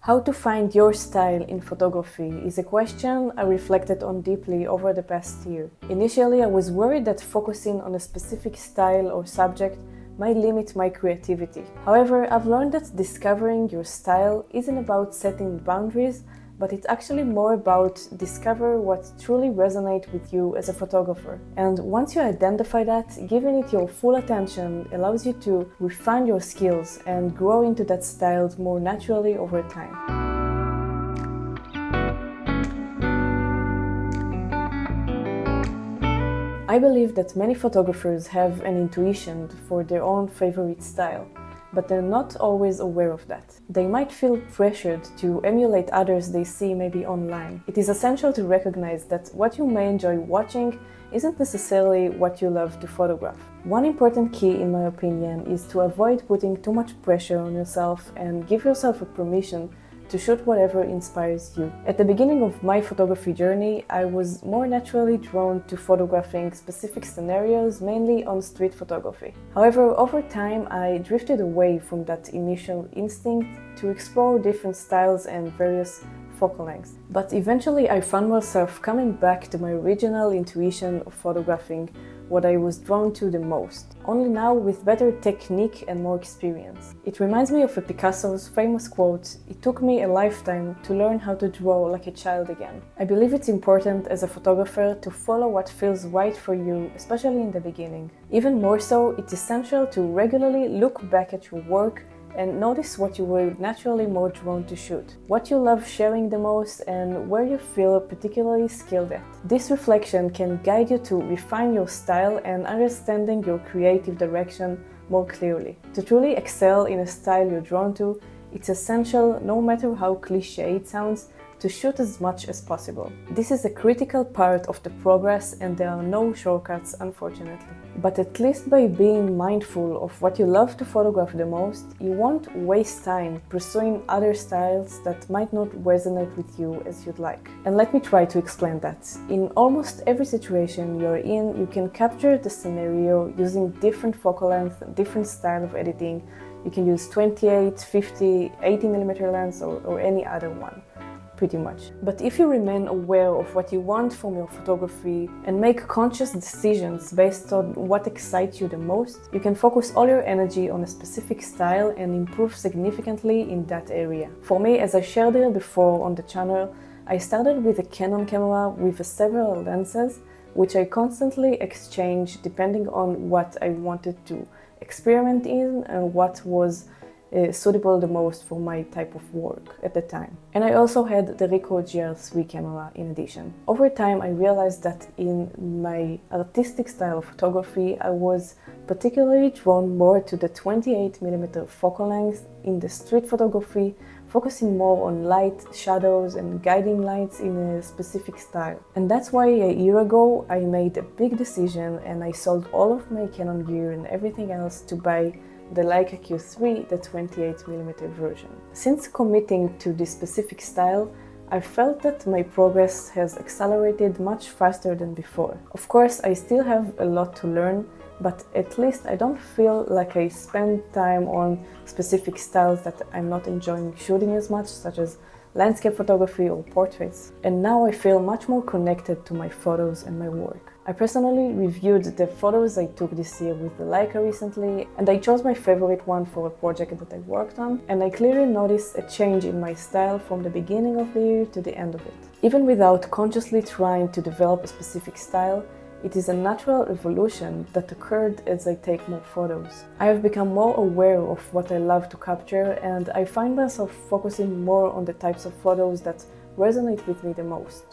How to find your style in photography is a question I reflected on deeply over the past year. Initially, I was worried that focusing on a specific style or subject might limit my creativity. However, I've learned that discovering your style isn't about setting boundaries, but it's actually more about discover what truly resonates with you as a photographer. And once you identify that, giving it your full attention allows you to refine your skills and grow into that style more naturally over time. I believe that many photographers have an intuition for their own favorite style, but they're not always aware of that. They might feel pressured to emulate others they see maybe online. It is essential to recognize that what you may enjoy watching isn't necessarily what you love to photograph. One important key, in my opinion, is to avoid putting too much pressure on yourself and give yourself a permission to shoot whatever inspires you. At the beginning of my photography journey, I was more naturally drawn to photographing specific scenarios, mainly on street photography. However, over time, I drifted away from that initial instinct to explore different styles and various focal lengths. But eventually, I found myself coming back to my original intuition of photographing what I was drawn to the most, only now with better technique and more experience. It reminds me of a Picasso's famous quote, "It took me a lifetime to learn how to draw like a child again." I believe it's important as a photographer to follow what feels right for you, especially in the beginning. Even more so, it's essential to regularly look back at your work and notice what you were naturally more drawn to shoot, what you love sharing the most, and where you feel particularly skilled at. This reflection can guide you to refine your style and understanding your creative direction more clearly. To truly excel in a style you're drawn to, it's essential, no matter how cliché it sounds, to shoot as much as possible. This is a critical part of the progress and there are no shortcuts, unfortunately. But at least by being mindful of what you love to photograph the most, you won't waste time pursuing other styles that might not resonate with you as you'd like. And let me try to explain that. In almost every situation you're in, you can capture the scenario using different focal length, different style of editing. You can use 28, 50, 80mm lens or any other one. Pretty much. But if you remain aware of what you want from your photography and make conscious decisions based on what excites you the most, you can focus all your energy on a specific style and improve significantly in that area. For me, as I shared it before on the channel, I started with a Canon camera with several lenses, which I constantly exchange depending on what I wanted to experiment in and what was suitable the most for my type of work at the time. And I also had the Ricoh GR3 camera in addition. Over time, I realized that in my artistic style of photography, I was particularly drawn more to the 28mm focal length in the street photography, focusing more on light, shadows, and guiding lights in a specific style. And that's why a year ago, I made a big decision and I sold all of my Canon gear and everything else to buy the Leica Q3, the 28mm version. Since committing to this specific style, I felt that my progress has accelerated much faster than before. Of course, I still have a lot to learn, but at least I don't feel like I spend time on specific styles that I'm not enjoying shooting as much, such as landscape photography or portraits. And now I feel much more connected to my photos and my work. I personally reviewed the photos I took this year with the Leica recently, and I chose my favorite one for a project that I worked on, and I clearly noticed a change in my style from the beginning of the year to the end of it. Even without consciously trying to develop a specific style, it is a natural evolution that occurred as I take more photos. I have become more aware of what I love to capture, and I find myself focusing more on the types of photos that resonate with me the most.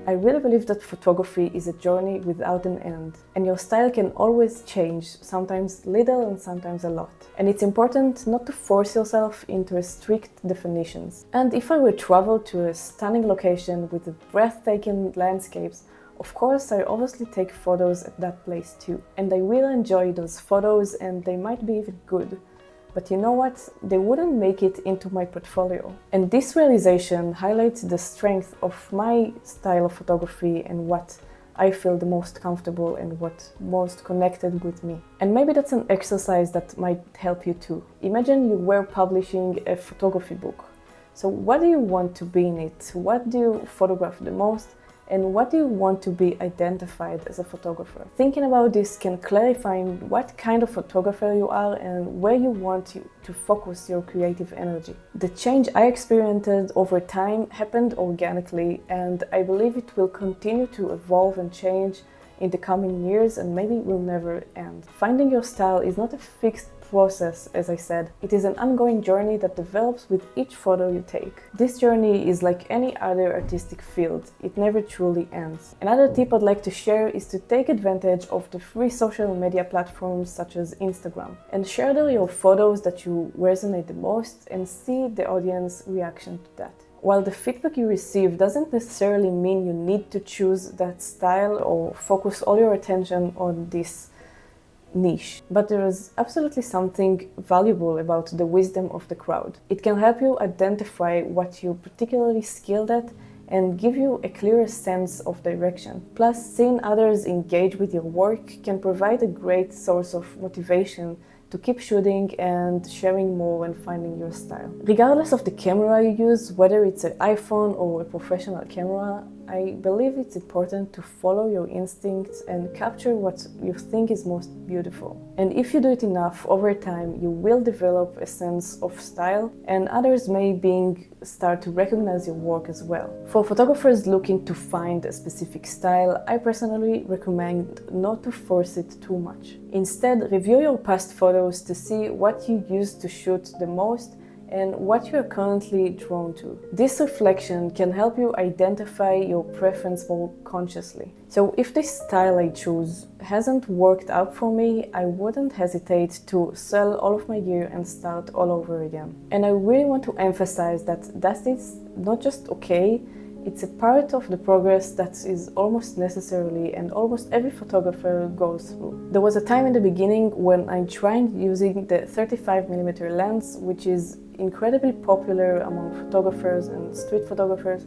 I really believe that photography is a journey without an end, and your style can always change, sometimes little and sometimes a lot. And it's important not to force yourself into strict definitions. And if I will travel to a stunning location with breathtaking landscapes, of course I obviously take photos at that place too. And I will enjoy those photos and they might be even good. But you know what? They wouldn't make it into my portfolio. And this realization highlights the strength of my style of photography and what I feel the most comfortable and what most connected with me. And maybe that's an exercise that might help you too. Imagine you were publishing a photography book. So what do you want to be in it? What do you photograph the most? And what do you want to be identified as a photographer? Thinking about this can clarify what kind of photographer you are and where you want to focus your creative energy. The change I experienced over time happened organically, and I believe it will continue to evolve and change in the coming years, and maybe will never end. Finding your style is not a fixed process, as I said. It is an ongoing journey that develops with each photo you take. This journey is like any other artistic field. It never truly ends. Another tip I'd like to share is to take advantage of the free social media platforms such as Instagram and share there your photos that you resonate the most and see the audience reaction to that. While the feedback you receive doesn't necessarily mean you need to choose that style or focus all your attention on this niche, but there is absolutely something valuable about the wisdom of the crowd. It can help you identify what you're particularly skilled at and give you a clearer sense of direction. Plus, seeing others engage with your work can provide a great source of motivation to keep shooting and sharing more and finding your style. Regardless of the camera you use, whether it's an iPhone or a professional camera, I believe it's important to follow your instincts and capture what you think is most beautiful. And if you do it enough, over time you will develop a sense of style, and others may start to recognize your work as well. For photographers looking to find a specific style, I personally recommend not to force it too much. Instead, review your past photos to see what you used to shoot the most and what you are currently drawn to. This reflection can help you identify your preference more consciously. So if this style I choose hasn't worked out for me, I wouldn't hesitate to sell all of my gear and start all over again. And I really want to emphasize that is not just okay, it's a part of the progress that is almost necessarily and almost every photographer goes through. There was a time in the beginning when I tried using the 35mm lens, which is incredibly popular among photographers and street photographers,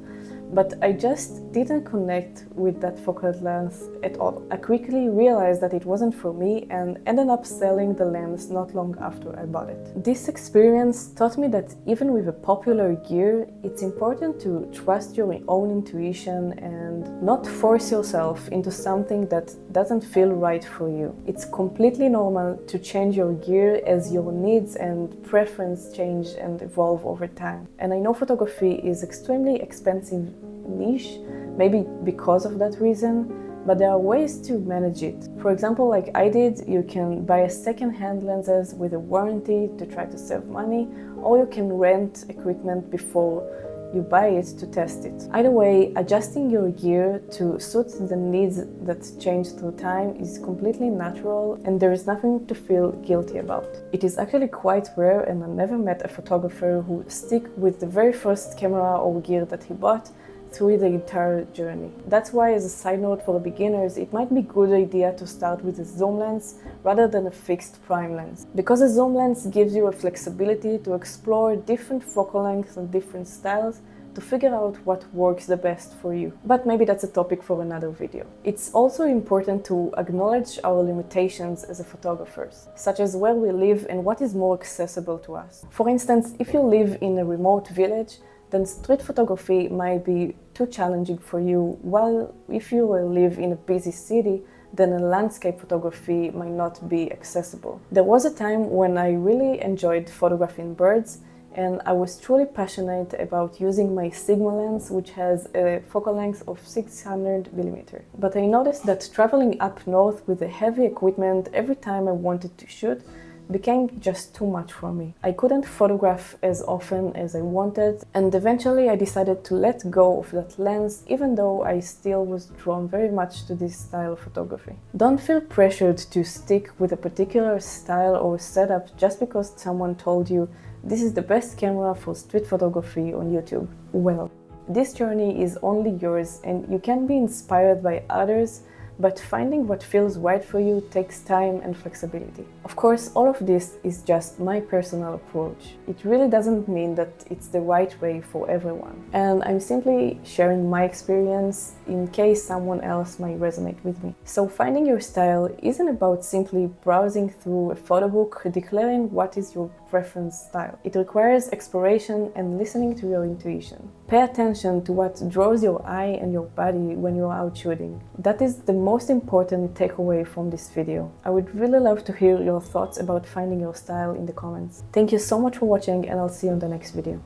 but I just didn't connect with that focal length at all. I quickly realized that it wasn't for me and ended up selling the lens not long after I bought it. This experience taught me that even with a popular gear, it's important to trust your own intuition and not force yourself into something that doesn't feel right for you. It's completely normal to change your gear as your needs and preference change and evolve over time. And I know photography is extremely expensive niche, maybe because of that reason, but there are ways to manage it. For example, like I did, you can buy a second-hand lenses with a warranty to try to save money, or you can rent equipment before you buy it to test it. Either way, adjusting your gear to suit the needs that change through time is completely natural, and there is nothing to feel guilty about. It is actually quite rare, and I never met a photographer who stick with the very first camera or gear that he bought through the entire journey. That's why, as a side note for beginners, it might be a good idea to start with a zoom lens rather than a fixed prime lens, because a zoom lens gives you a flexibility to explore different focal lengths and different styles to figure out what works the best for you. But maybe that's a topic for another video. It's also important to acknowledge our limitations as a photographers, such as where we live and what is more accessible to us. For instance, if you live in a remote village, then street photography might be too challenging for you, while if you live in a busy city, then a landscape photography might not be accessible. There was a time when I really enjoyed photographing birds, and I was truly passionate about using my Sigma lens, which has a focal length of 600mm. But I noticed that traveling up north with a heavy equipment every time I wanted to shoot became just too much for me. I couldn't photograph as often as I wanted, and eventually I decided to let go of that lens, even though I still was drawn very much to this style of photography. Don't feel pressured to stick with a particular style or setup just because someone told you this is the best camera for street photography on YouTube. Well, this journey is only yours, and you can be inspired by others, but finding what feels right for you takes time and flexibility. Of course, all of this is just my personal approach. It really doesn't mean that it's the right way for everyone. And I'm simply sharing my experience in case someone else might resonate with me. So finding your style isn't about simply browsing through a photo book, declaring what is your preference style. It requires exploration and listening to your intuition. Pay attention to what draws your eye and your body when you're out shooting. That is the most important takeaway from this video. I would really love to hear your thoughts about finding your style in the comments. Thank you so much for watching, and I'll see you in the next video.